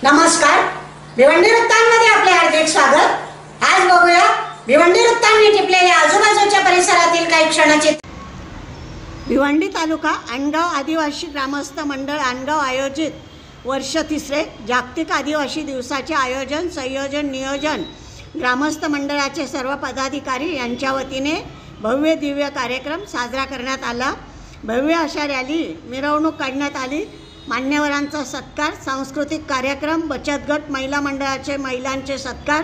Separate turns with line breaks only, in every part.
नमस्कार, भिवंडी वृत्तांमध्ये आपले हार्दिक स्वागत। आज बघूया भिवंडी वृत्तांनी टिपलेल्या आजूबाजूच्या परिसरातील काही क्षणाचे। भिवंडी तालुका अनगाव आदिवासी ग्रामस्थ मंडळ अनगाव आयोजित वर्ष 3 जागतिक आदिवासी दिवसाचे आयोजन संयोजन नियोजन ग्रामस्थ मंडळाचे सर्व पदाधिकारी यांच्या वतीने भव्य दिव्य कार्यक्रम साजरा करण्यात आला। भव्य अशा रॅली मिरवणूक काढण्यात आली। मान्यवरांचा सत्कार, सांस्कृतिक कार्यक्रम, बचत गट महिला मंडळाचे महिलांचे सत्कार,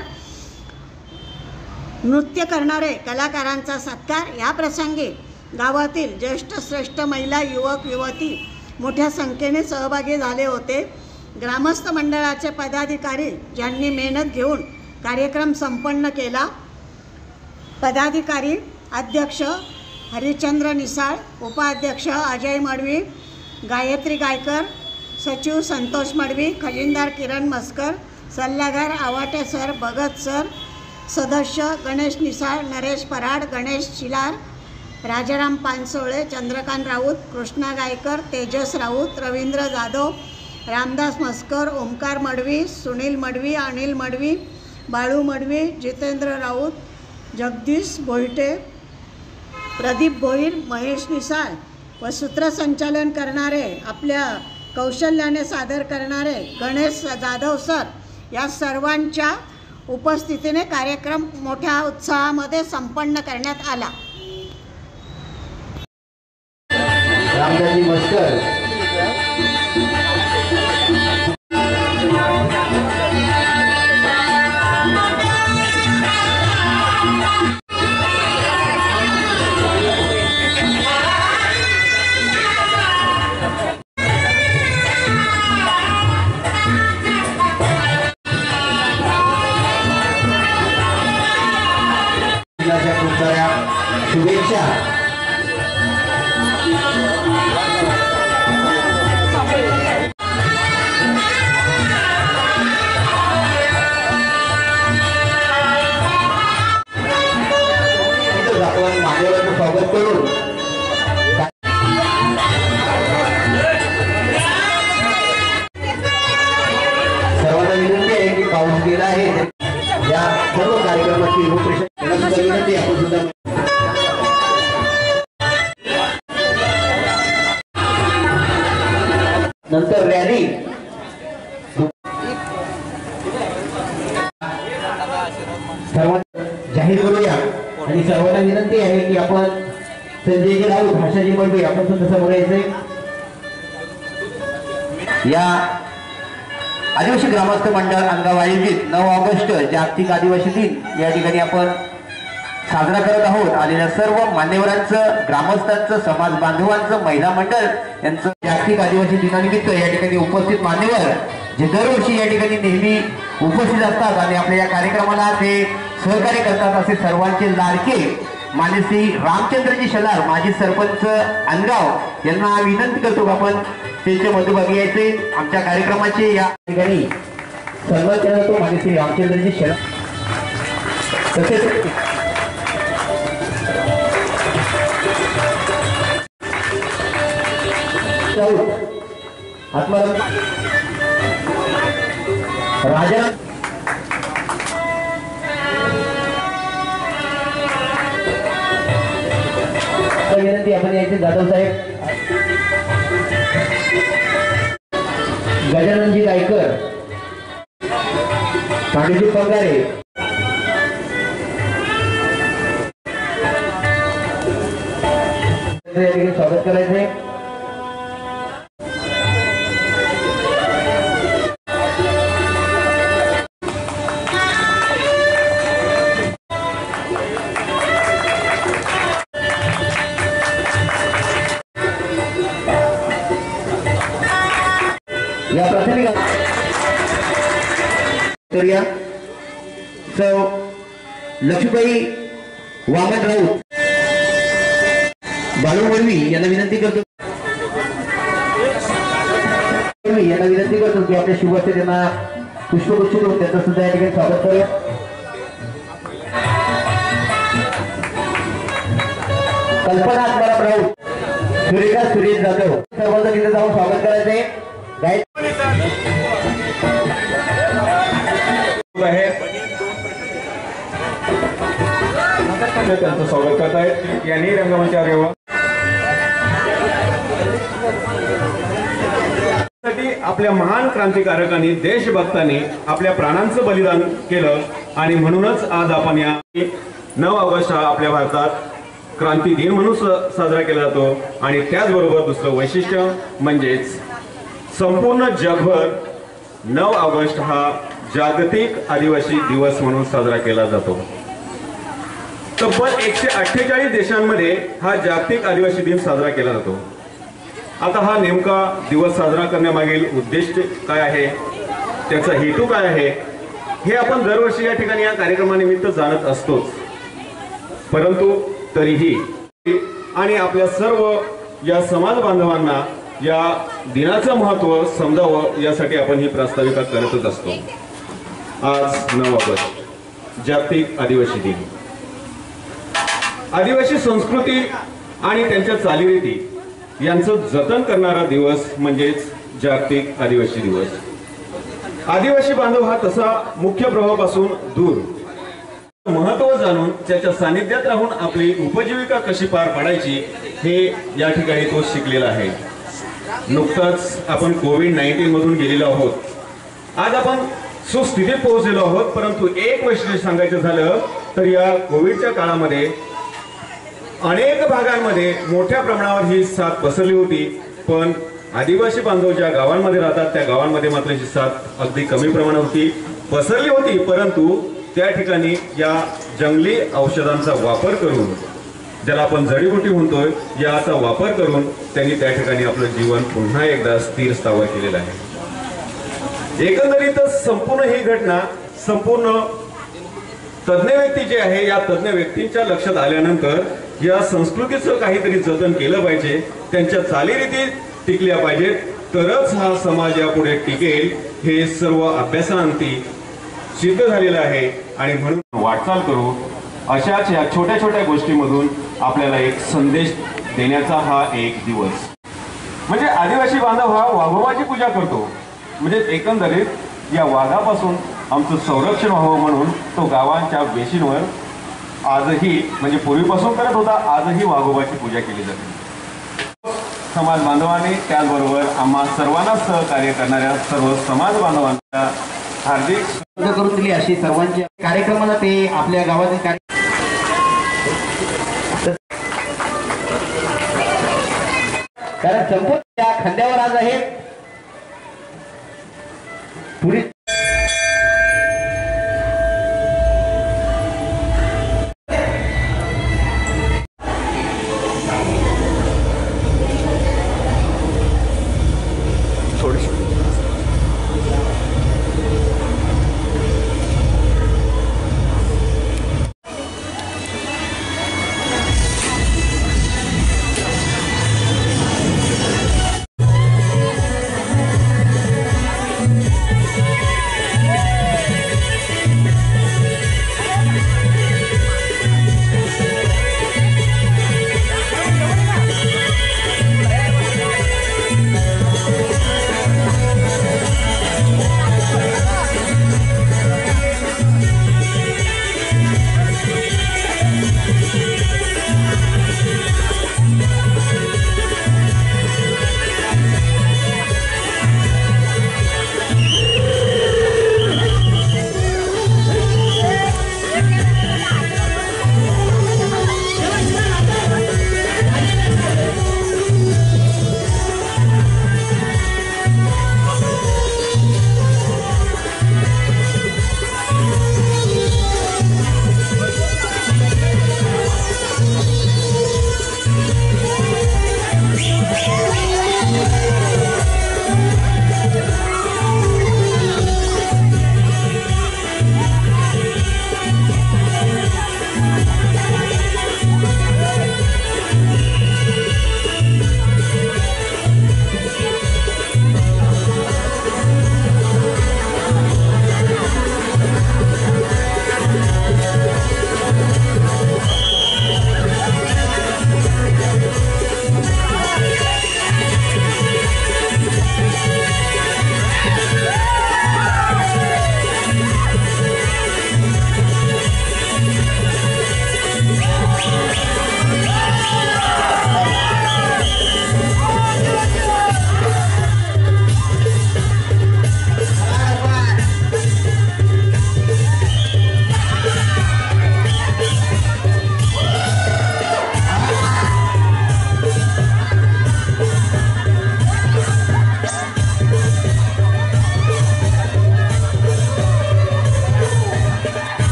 नृत्य करणारे कलाकारांचा सत्कार। या प्रसंगी गावातील ज्येष्ठ श्रेष्ठ महिला युवक युवती मोठ्या संख्येने सहभागी झाले होते। ग्रामस्थ मंडळाचे पदाधिकारी ज्यांनी मेहनत घेऊन कार्यक्रम संपन्न केला। पदाधिकारी अध्यक्ष हरिचंद्र निसाळ, उपाध्यक्ष अजय मडवी, गायत्री गायकर, सचिव संतोष मडवी, खजिनदार किरण मस्कर, सल्लागार आवाटे सर, भगत सर, सदस्य गणेश निसाळ, नरेश पराड, गणेश शिलार, राजाराम पानसोळे, चंद्रकांत राऊत, कृष्णा गायकर, तेजस राऊत, रवींद्र जाधव, रामदास मस्कर, ओमकार मडवी, सुनील मडवी, अनिल मडवी, बाळू मडवी, जितेंद्र राऊत, जगदीश भोईटे, प्रदीप भोईर, महेश निसाळ व सूत्रसंचालन करणारे आपल्या कौशल्याने सादर करणारे गणेश जाधव सर या सर्वांच्या उपस्थितीने कार्यक्रम मोठ्या उत्साहामध्ये संपन्न करण्यात आला।
रामदासजी मस्कर शुभेच्छा। आपण मान्यवरांचं स्वागत करून सर्वांना विनंती आहे की पाऊस गेला आहे या सर्व कार्यक्रमाची रूपरेषा विनंती आपण सुद्धा नंतर रॅली सर्वांना जाहीर करूया आणि सर्वांना विनंती आहे की आपण संजयजी राऊत, भाषाजी मडवी आपण सुद्धा समोर यायचे। या आदिवासी ग्रामस्थ मंडळ अनगाव आयोजित 9 ऑगस्ट जागतिक आदिवासी दिन या ठिकाणी आपण साजरा करत आहोत। आलेल्या सर्व मान्यवरांचं, ग्रामस्थांचं, समाज बांधवांचं, महिला मंडळ यांचं जागतिक आदिवासी दिनानिमित्त या ठिकाणी उपस्थित मान्यवर जे दरवर्षी या ठिकाणी नेहमी उपस्थित असतात आणि आपल्या या कार्यक्रमाला ते सहकार्य करतात असे सर्वांचे लाडके मान्य श्री रामचंद्रजी शलार, माजी सरपंच अनगाव यांना विनंती करतो आपण त्यांच्या मध्यभागी यायचे। आमच्या कार्यक्रमाचे या ठिकाणी सन्मान केला जातो मान्य श्री रामचंद्रजी शलार। तसेच आत्माराम राजा विनंती आपण यायचे जाधव साहेब, गजाननजी गायकर, पांडुजी पगारे, स्वागत करायचे। या प्राथमिक सौ लक्ष्मीबाई वामन राऊत, बाळू मडवी यांना विनंती करतो की आपल्या शुभेच्छा त्यांना पुष्पगुच्छ करून त्यांचं सुद्धा या ठिकाणी स्वागत करूया। कल्पना आत्माराम राऊत, सुरेखा सुरेश जाधव सर्वांचं तिथे जाऊन स्वागत करायचंय।
आहेत त्यांचं स्वागत करत आहेत. यांनी रंगमंचावर यावं. आपल्या महान क्रांतिकारकांनी देशभक्तांनी आपल्या प्राणांचं बलिदान केलं आणि म्हणूनच आज आपण या 9 ऑगस्ट हा आपल्या भारतात क्रांती दिन म्हणून साजरा केला जातो. आणि त्याचबरोबर दुसरं वैशिष्ट्य म्हणजेच संपूर्ण जगभर 9 ऑगस्ट हा जागतिक आदिवासी दिवस म्हणून साजरा केला जातो. तब्बल 148 देशांमध्ये हा जागतिक आदिवासी दिन साजरा केला जातो. आता हा नेमका दिवस साजरा करण्यामागील उद्देश काय आहे, त्याचा हेतू काय आहे, हे आपण दरवर्षी या ठिकाणी या कार्यक्रमानिमित्त जाणत असतोच. परंतु तरीही आणि आपल्या सर्व या समाज बांधवांना या दिनाचं महत्त्व समजावं यासाठी आपण ही प्रास्ताविका करतच असतो. आज 9 ऑगस्ट जागतिक आदिवासी दिन. आदिवासी संस्कृती आणि त्यांच्या चालीरीती यांचं जतन करणारा दिवस म्हणजेच जागतिक आदिवासी दिवस. आदिवासी बांधव हा तसा मुख्य प्रवाहापासून दूर महत्त्व जाणून त्याच्या सानिध्यात राहून आपली उपजीविका कशी पार पाडायची हे या ठिकाणी तो शिकलेला आहे. नुकताच आपण कोविड-19 मधून गेलेलो आहोत. आज आपण सुस्थितीत पोहोचलेलो आहोत. परंतु एक वैशिष्ट्य सांगायचं झालं तर या कोविडच्या काळामध्ये अनेक भागांमध्ये मोठ्या प्रमाणावर ही साथ पसरली होती. पण आदिवासी बांधव ज्या गावांमध्ये राहतात त्या गावांमध्ये मात्र ही साथ अगदी कमी प्रमाणात होती, पसरली होती. परंतु त्या ठिकाणी या जंगली औषधांचा वापर करून, ज्याला आपण जडीबुटी म्हणतोय, याचा वापर करून त्यांनी त्या ठिकाणी आपलं जीवन पुन्हा एकदा स्थिर स्थावर केलेलं आहे. एकंदरीतच संपूर्ण ही घटना संपूर्ण तज्ज्ञ व्यक्ती जे आहे या तज्ज्ञ व्यक्तींच्या लक्षात आल्यानंतर या संस्कृतीचं काहीतरी जतन केलं पाहिजे, त्यांच्या चालीरीती टिकल्या पाहिजेत, तरच हा समाज यापुढे टिकेल हे सर्व अभ्यासांती सिद्ध झालेलं आहे. आणि म्हणून वाटचाल करू अशाच या छोट्या छोट्या गोष्टीमधून आपल्याला एक संदेश देण्याचा हा एक दिवस. म्हणजे आदिवासी बांधव हा वाघोबाची पूजा करतो. म्हणजे एकंदरीत या वाघापासून आमचं संरक्षण व्हावं म्हणून तो गावांच्या वेशींवर आजही, म्हणजे पूर्वीपासून करत होता, आजही वाघोबाची पूजा केली जाते. समाज बांधवांनी त्याचबरोबर आम्हा सर्वांना सहकार्य करणाऱ्या सर्व समाज बांधवांना हार्दिक
करून दिली. अशी सर्वांच्या कार्यक्रमाला ते आपल्या गावातील कारण संपूर्ण त्या खांद्यावर आज आहे पुरी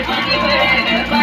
पाणी